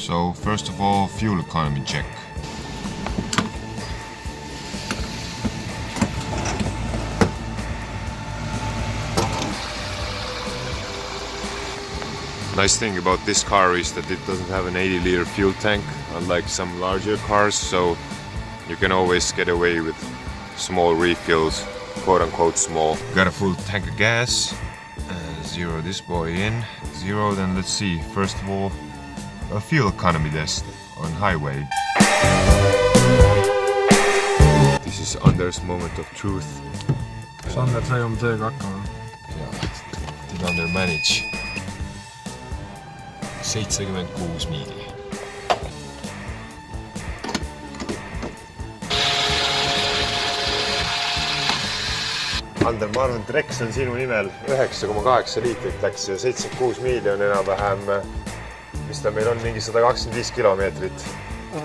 So first of all, fuel economy check. Nice thing about this car is that it doesn't have an 80-liter fuel tank, unlike some larger cars, so you can always get away with small refills, quote-unquote small. Got a full tank of gas. Zero this boy in. Zero, then let's see. First of all, a fuel economy test on highway. This is Anders' moment of truth. Sander sai oma tööga hakkama. Did Ander manage 76 miili. Ander, ma arvan, et Rex on sinu nimel 9,8 liitrit läks ja 76 miili on enam-vähem, mis ta meil on, mingi 125 kilomeetrit.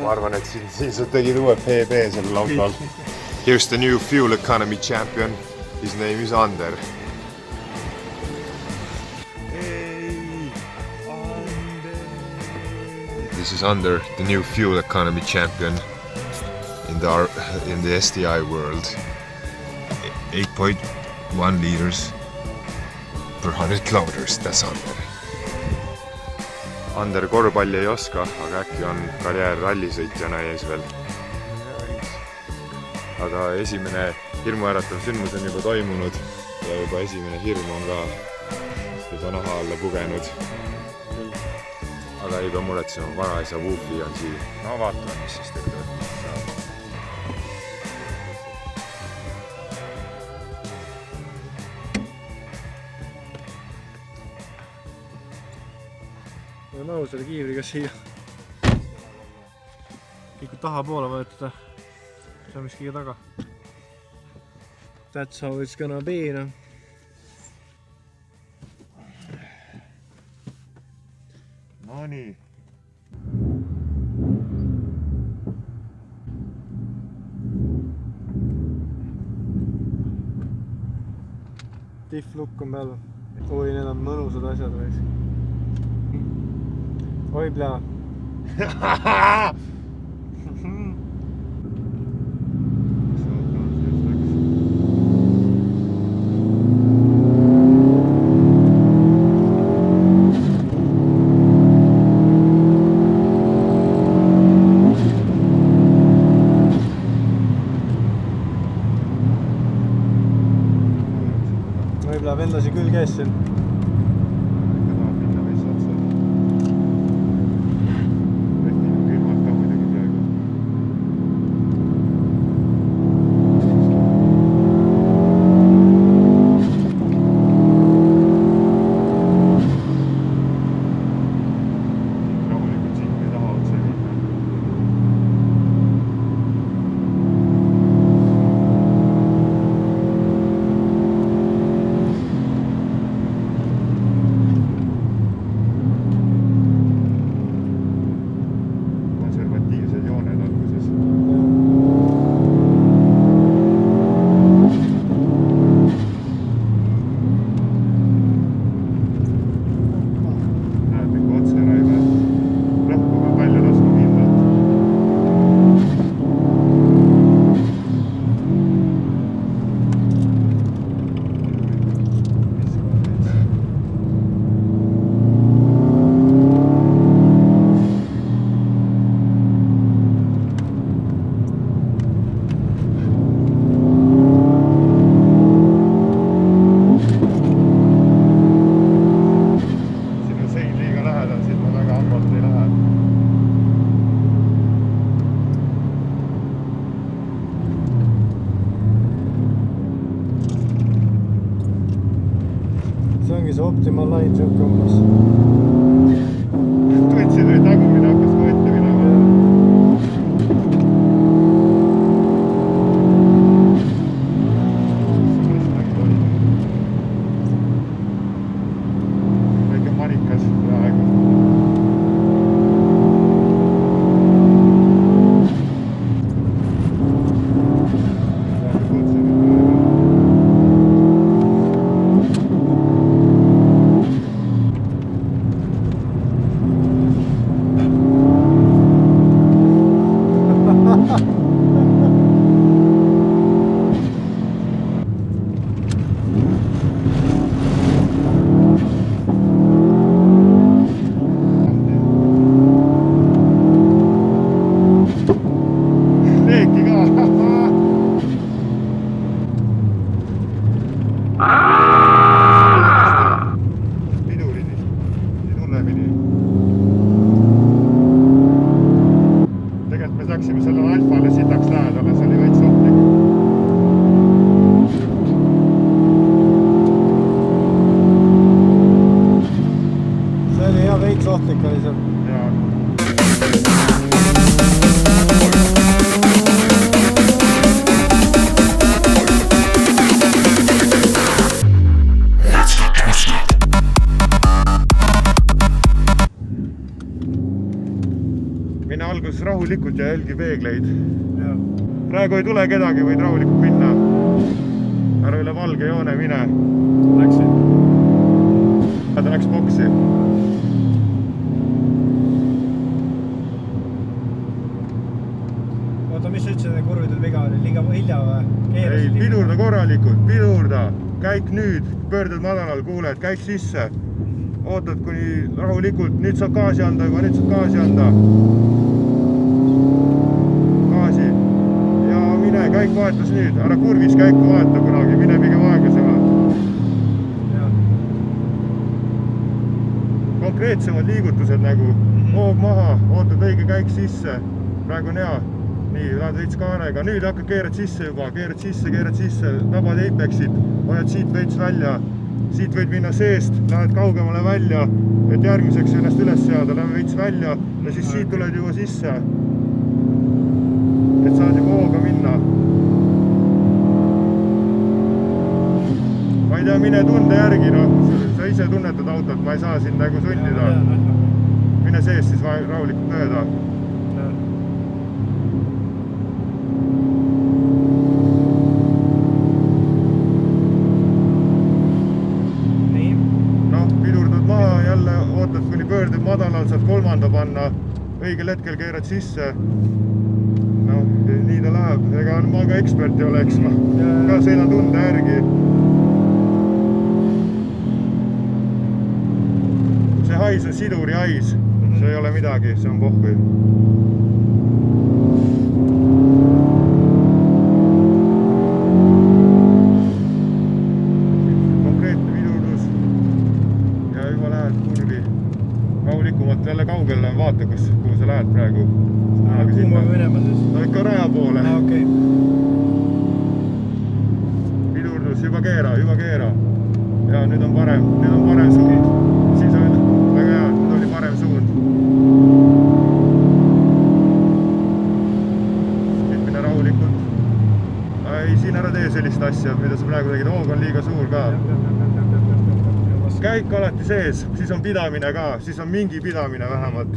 Ma arvan, et siin sa tegid uue PB sellel autol. Here's the new fuel economy champion. His name is Ander. This is Ander, the new fuel economy champion in the STI world. 8.1 liters per 100 kilometers, that's Ander. Ander korvpalli ei oska, aga äkki on karjäär rallisõitjana ees veel. Aga esimene hirmuäratav sündmus on juba toimunud ja juba esimene hirm on ka juba naha alla pugenud. Aga ei pea muretsema, vanaisa Wufi on siin. No vaatame, mis siis teeb. Ma nõu selle kiivriga siia. Kõik taha poole võetada. See on mis kõige taga. That's how it's gonna be, no. No nii. Tiff-lukk on peal. Oi, need on mõnusad asjad või. Oi, plää. Võib-olla vendasi küll käes siin. See optimal line siuke umbes. Tundsid või tagumine hakkas võtta minema. Väike manikas praegu. Mine alguses rahulikult ja jälgi peegleid. Jaa. Praegu ei tule kedagi, võid rahulikult minna. Ära üle valge joone mine. Läksin. Ta läks boksi. Oota, mis sa ütlesid, et kurvidel viga oli? Liiga hilja või? Ei, pidurda korralikult, pidurda. Käik nüüd, pöördad madalal, kuuled, käik sisse. Ootad kuni rahulikult, nüüd saab gaasi anda juba, nüüd saab gaasi anda. Gaasi. Ja mine, käik vahetas nüüd, ära kurvis käiku vaata kunagi, mine pigem aeglasemalt. Konkreetsemad liigutused nagu hoog maha, ootad õige käik sisse. Praegu on hea. Nii, lähed veits kaarega. Nüüd hakkad keerad sisse juba, keerad sisse, tabad Apexit, hoiad siit veits välja. Siit võid minna seest, lähed kaugemale välja, et järgmiseks ennast üles seada, lähe veits välja ja siis siit tuled juba sisse. Et saad juba hooga minna. Ma ei tea, mine tunde järgi, sa ise tunnetad autot, ma ei saa sind nagu sundida. Mine seest siis rahulikult mööda. Ootad, kuni pöördud madalal, saad kolmanda panna, õigel hetkel keerad sisse. No, nii ta läheb. Ega ma ka ekspert ei oleks, ma ka sõidan tunde järgi. See hais on siduri hais, see ei ole midagi, see on pohhui. Rahulikumalt jälle kaugele, vaata, kuhu sa lähed praegu. Kuhu ma minema siis? No ikka raja poole. Okei. Pidurdus, juba keera. Ja nüüd on parem suund. Siis on väga hea, nüüd oli parem suund. Nüüd mine rahulikult. Ei, siin ära tee sellist asja, mida sa praegu tegid. Hoog on liiga suur ka. Käik alati sees, siis on pidamine ka, siis on mingi pidamine vähemalt.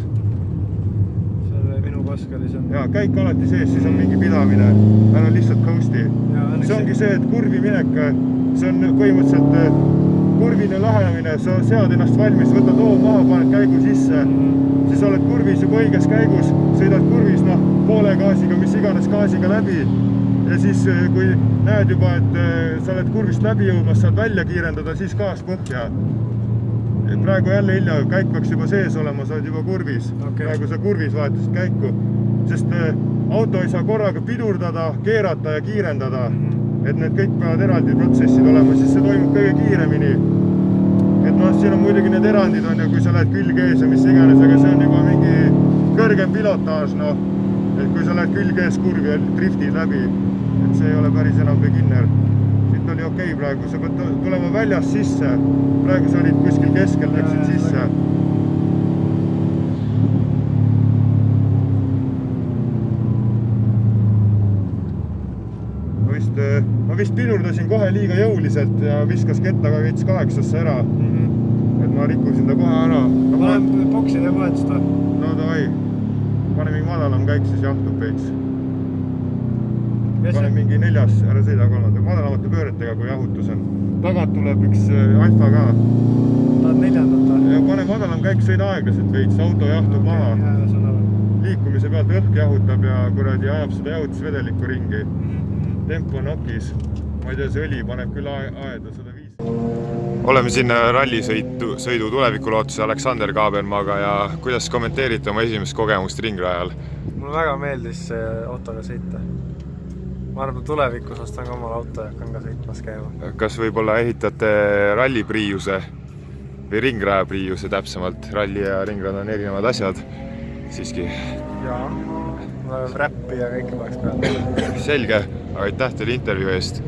See oli minu pask oli see. Ja, käik alati sees, siis on mingi pidamine. Ära lihtsalt coasti. See ongi see, et kurvi minek, see on põhimõtteliselt kurvine lähenemine, sa sead ennast valmis, võtad hoog maha, paned käigu sisse, siis oled kurvis juba õiges käigus, sõidad kurvis poole gaasiga, mis iganes gaasiga läbi. Ja siis, kui näed juba, et sa oled kurvist läbi jõudmas, saad välja kiirendada, siis gaas põhja. Praegu jälle hilja, käik peaks juba sees olema, sa oled juba kurvis. Praegu sa kurvis vahetasid käiku, sest auto ei saa korraga pidurdada, keerata ja kiirendada. Et need kõik peavad eraldi protsessid olema, siis see toimub kõige kiiremini. Et siin on muidugi need erandid, kui sa lähed külg ees ja mis iganes, aga see on juba mingi kõrgem pilotaaž, et kui sa lähed külg ees kurvi ja driftid läbi, et see ei ole päris enam beginner. Siit oli okei praegu, sa pead tulema väljast sisse. Praegu sa olid kuskil keskel, läksid sisse. Ma vist pidurdasin kohe liiga jõuliselt ja viskas kettaga veits 8-sse ära. Et ma rikkusin ta kohe ära. Ma olen boksi ja vahet seda. No davai. Pane mingi madalam käik, siis jahtub veits. Pane mingi 4, ära sõida 3. Madalamate pööretega, kui jahutus on. Tagant tuleb üks alfa ka. Tahad 4. Ja pane madalam käik, sõida aeglaselt veits, auto jahtub maha. Liikumise pealt õhk jahutab ja kuradi ajab seda jahutusvedelikku ringi. Tempo nokis. Ma ei tea, see õli paneb küll aeda 105. Oleme siin rallisõidu tulevikulootuse Aleksander Kaabermaaga ja kuidas kommenteerite oma esimest kogemust ringrajal? Mulle väga meeldis see autoga sõita. Ma arvan, tulevikus ostan ka omal auto ja hakkan ka sõitmas käima. Kas võib-olla ehitate ralli Priuse või ringraja Priuse täpsemalt? Ralli ja ringrad on erinevad asjad siiski. Jaa, mul on räppi ja kõik peaks peale. Selge, aga aitäh teile intervjuu eest.